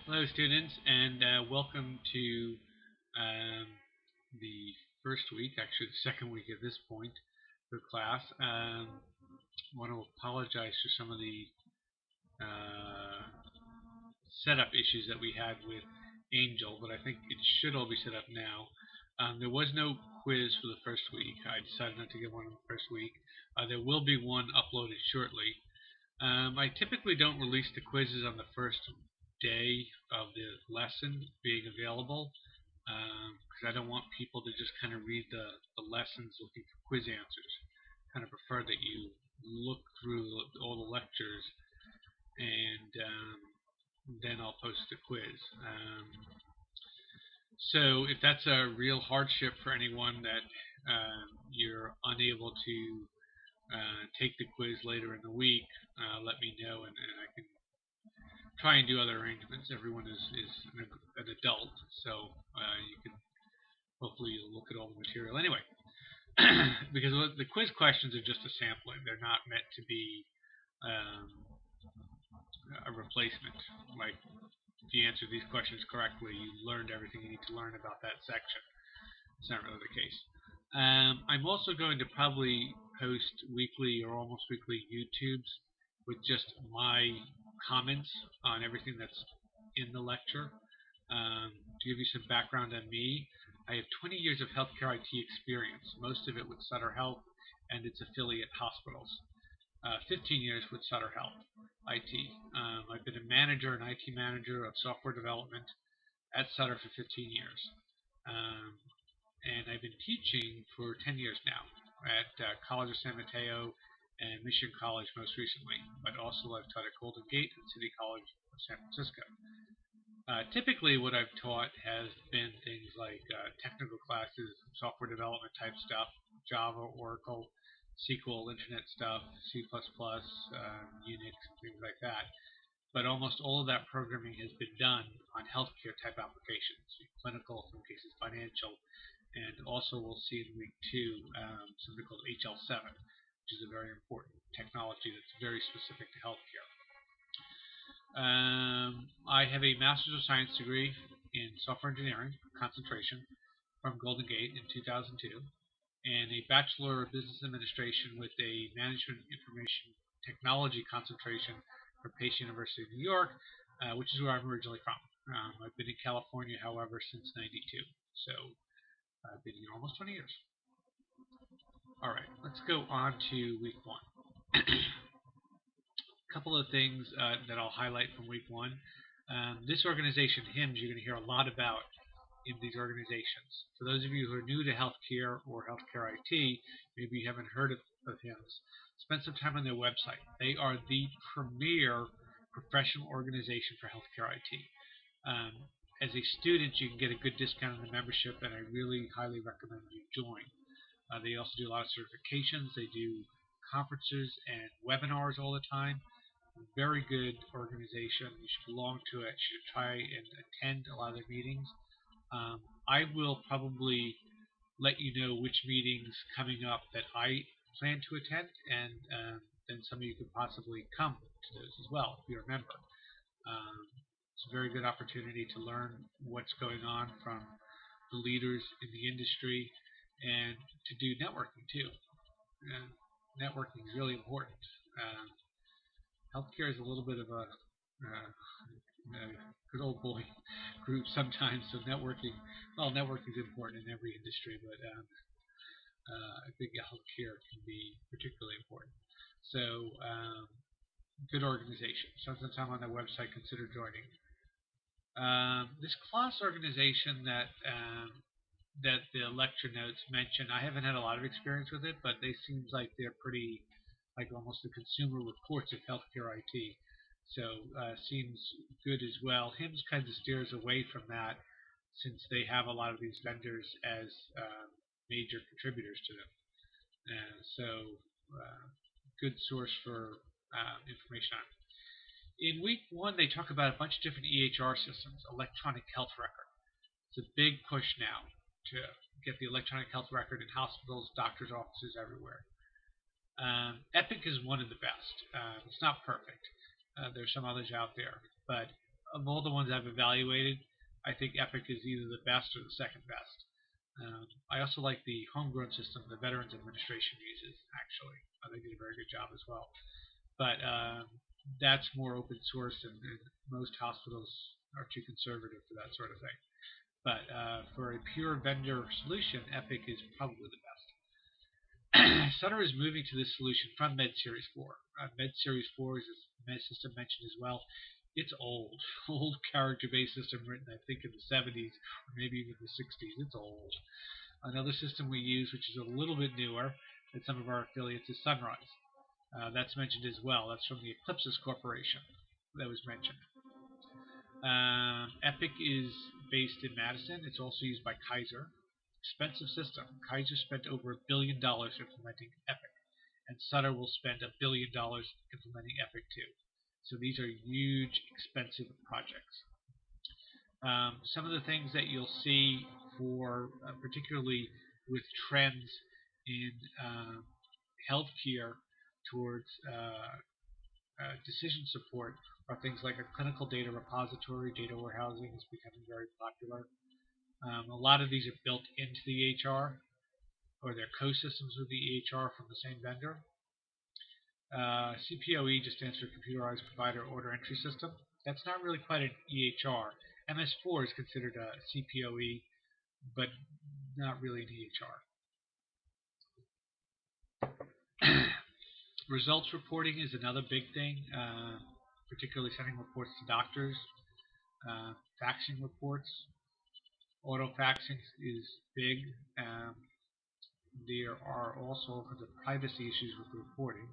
Hello, students, and welcome to um, the first week, actually the second week at this point, of class. I want to apologize for some of the uh, setup issues that we had with Angel, but I think it should all be set up now. There was no quiz for the first week. I decided not to give one in the first week. There will be one uploaded shortly. I typically don't release the quizzes on the first day of the lesson being available because I don't want people to just kind of read the lessons looking for quiz answers. Kind of prefer that you look through all the lectures and then I'll post the quiz. So if that's a real hardship for anyone that you're unable to take the quiz later in the week, let me know and I can try and do other arrangements. Everyone is an adult, so you can hopefully look at all the material. Anyway, because the quiz questions are just a sampling, they're not meant to be um, a replacement. Like if you answer these questions correctly, you learned everything you need to learn about that section. It's not really the case. I'm also going to probably post weekly or almost weekly YouTubes with just my comments on everything that's in the lecture. To give you some background on me, I have 20 years of healthcare IT experience, most of it with Sutter Health and its affiliate hospitals. 15 years with Sutter Health IT. I've been a manager, an IT manager of software development at Sutter for 15 years. Um, and I've been teaching for 10 years now at College of San Mateo and Mission College most recently, but also I've taught at Golden Gate and City College of San Francisco. Typically, what I've taught has been things like technical classes, software development type stuff, Java, Oracle, SQL, Internet stuff, C++, Unix, and things like that. But almost all of that programming has been done on healthcare type applications, clinical, in some cases financial, and also we'll see in week two something called HL7, which is a very important technology that's very specific to healthcare. I have a Master's of Science degree in Software Engineering, concentration, from Golden Gate in 2002, and a Bachelor of Business Administration with a Management Information Technology concentration from Pace University of New York, which is where I'm originally from. I've been in California, however, since '92, so I've been here almost 20 years. All right, let's go on to week one. A couple of things that I'll highlight from week one. This organization, HIMSS, you're going to hear a lot about in these organizations. For those of you who are new to healthcare or healthcare IT, maybe you haven't heard of HIMSS, spend some time on their website. They are the premier professional organization for healthcare IT. Um, as a student, you can get a good discount on the membership, and I really highly recommend you join. They also do a lot of certifications. They do conferences and webinars all the time. Very good organization. You should belong to it. You should try and attend a lot of their meetings. I will probably let you know which meetings coming up that I plan to attend, and then some of you could possibly come to those as well if you're a member. Um, it's a very good opportunity to learn what's going on from the leaders in the industry and to do networking too. Uh, Networking is really important. Um, Healthcare is a little bit of a good old boy group sometimes. So networking is important in every industry, but I think healthcare can be particularly important. So good organization. Spend some time on their website. Consider joining. This class organization that the lecture notes mention, I haven't had a lot of experience with it, but they seem like they're pretty like almost the consumer reports of healthcare IT. So seems good as well. HIMSS kind of steers away from that since they have a lot of these vendors as major contributors to them. So good source for information on. In week one, they talk about a bunch of different EHR systems, electronic health record. It's a big push now to get the electronic health record in hospitals, doctors' offices, everywhere. Epic is one of the best. It's not perfect. There's some others out there, but of all the ones I've evaluated, I think Epic is either the best or the second best. I also like the homegrown system the Veterans Administration uses, actually. They did a very good job as well. But that's more open source, and most hospitals are too conservative for that sort of thing. But for a pure vendor solution, Epic is probably the best. Sutter is moving to this solution from Med Series 4. Med Series 4 is a system mentioned as well. It's old, old character-based system written, I think, in the 70s or maybe even the 60s. It's old. Another system we use, which is a little bit newer than some of our affiliates, is Sunrise. That's mentioned as well. That's from the Eclipsys Corporation that was mentioned. Epic is based in Madison. It's also used by Kaiser. Expensive system. Kaiser spent over $1 billion implementing Epic, and Sutter will spend $1 billion implementing Epic too. So these are huge, expensive projects. Some of the things that you'll see for, particularly with trends in healthcare towards decision support, are things like a clinical data repository. Data warehousing is becoming very popular. A lot of these are built into the EHR, or they're co-systems with the EHR from the same vendor. CPOE just stands for Computerized Provider Order Entry System. That's not really quite an EHR. MS4 is considered a CPOE, but not really an EHR. Results reporting is another big thing, particularly sending reports to doctors. Faxing reports. Auto-faxing is big. There are also all kinds of privacy issues with reporting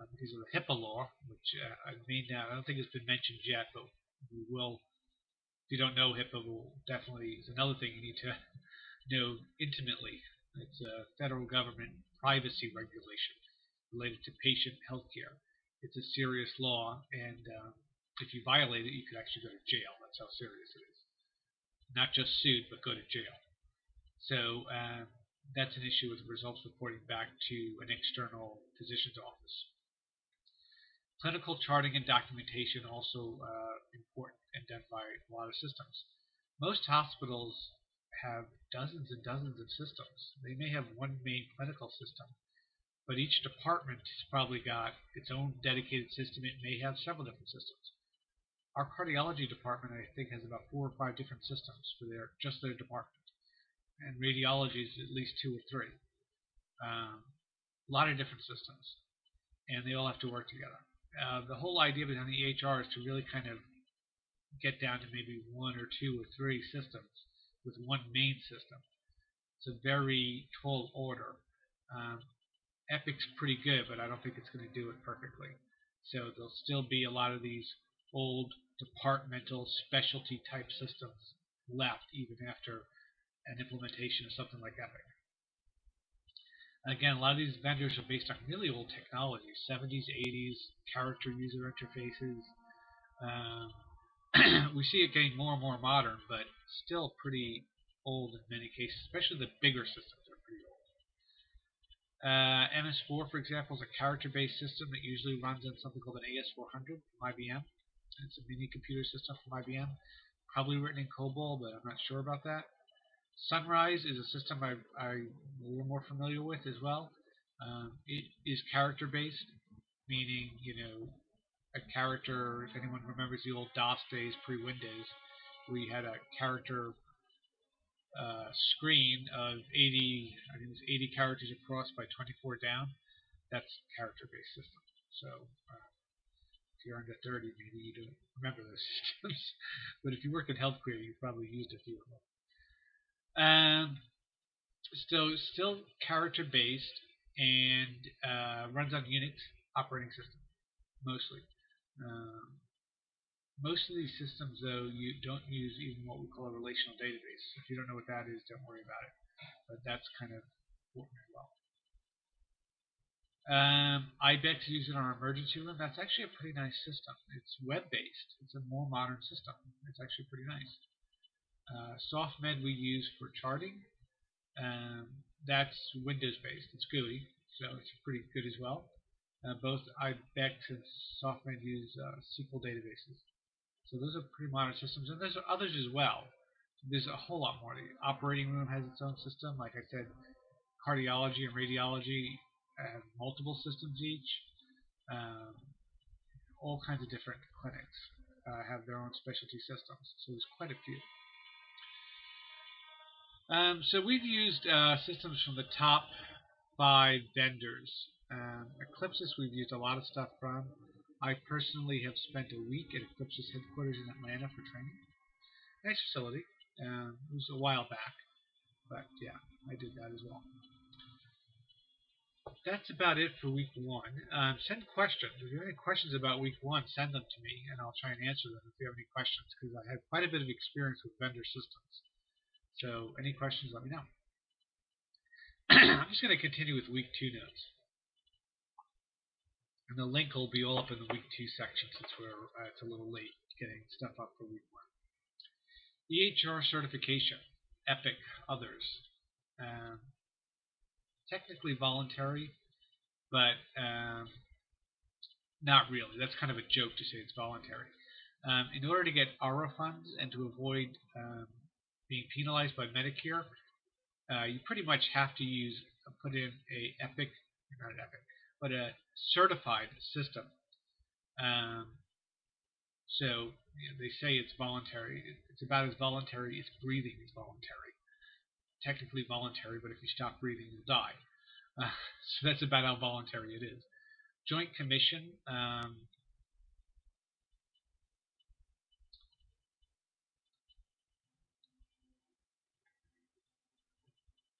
because of the HIPAA law, which I don't think it's been mentioned yet, but we will. If you don't know HIPAA, is another thing you need to know intimately. It's a federal government privacy regulation related to patient health care. It's a serious law, and if you violate it, you could actually go to jail. That's how serious it is. Not just sued, but go to jail. So that's an issue with results reporting back to an external physician's office. Clinical charting and documentation also important and done by a lot of systems. Most hospitals have dozens and dozens of systems. They may have one main clinical system, but each department has probably got its own dedicated system. It may have several different systems. Our cardiology department, I think, has about 4 or 5 different systems for just their department, and radiology is at least 2 or 3. A lot of different systems, and they all have to work together. The whole idea behind the EHR is to really kind of get down to maybe 1 or 2 or 3 systems with one main system. It's a very tall order. Epic's pretty good, but I don't think it's going to do it perfectly. So there'll still be a lot of these old departmental specialty type systems left even after an implementation of something like Epic. Again, a lot of these vendors are based on really old technology, 70s, 80s, character user interfaces. We see it getting more and more modern, but still pretty old in many cases, especially the bigger systems are pretty old. MS4, for example, is a character-based system that usually runs on something called an AS400 from IBM. It's a mini computer system from IBM, probably written in COBOL, but I'm not sure about that. Sunrise is a system I'm a little more familiar with as well. It is character-based, meaning, a character, if anyone remembers the old DOS days, pre-Windows, where you had a character screen of 80, I think it was 80 characters across by 24 down. That's a character-based system. So if you're under 30, maybe you don't remember those systems. But if you work in healthcare, you probably used a few of them. So still character-based and runs on Unix operating system, mostly. Most of these systems, though, you don't use even what we call a relational database. If you don't know what that is, don't worry about it. But that's kind of important as well. IBEX is used in our emergency room. That's actually a pretty nice system. It's web-based. It's a more modern system. It's actually pretty nice. SoftMed we use for charting. That's Windows-based. It's GUI, so it's pretty good as well. Both IBEX and SoftMed use SQL databases. So those are pretty modern systems, and there's others as well. There's a whole lot more. The operating room has its own system. Like I said, cardiology and radiology have multiple systems each. Um, all kinds of different clinics have their own specialty systems. So there's quite a few. So we've used systems from the top 5 vendors. Eclipsys we've used a lot of stuff from. I personally have spent a week at Eclipsys headquarters in Atlanta for training. Nice facility. It was a while back, but yeah, I did that as well. That's about it for week 1. Send questions. If you have any questions about week 1, send them to me, and I'll try and answer them if you have any questions, because I have quite a bit of experience with vendor systems. So any questions, let me know. I'm just going to continue with week 2 notes. And the link will be all up in the week 2 section since it's a little late getting stuff up for week 1. EHR certification, Epic, others. Technically voluntary, but not really. That's kind of a joke to say it's voluntary. In order to get ARRA funds and to avoid being penalized by Medicare, you pretty much have to put in but a certified system. So they say it's voluntary. It's about as voluntary as breathing is voluntary. Technically voluntary, but if you stop breathing, you'll die. So that's about how voluntary it is. Joint Commission.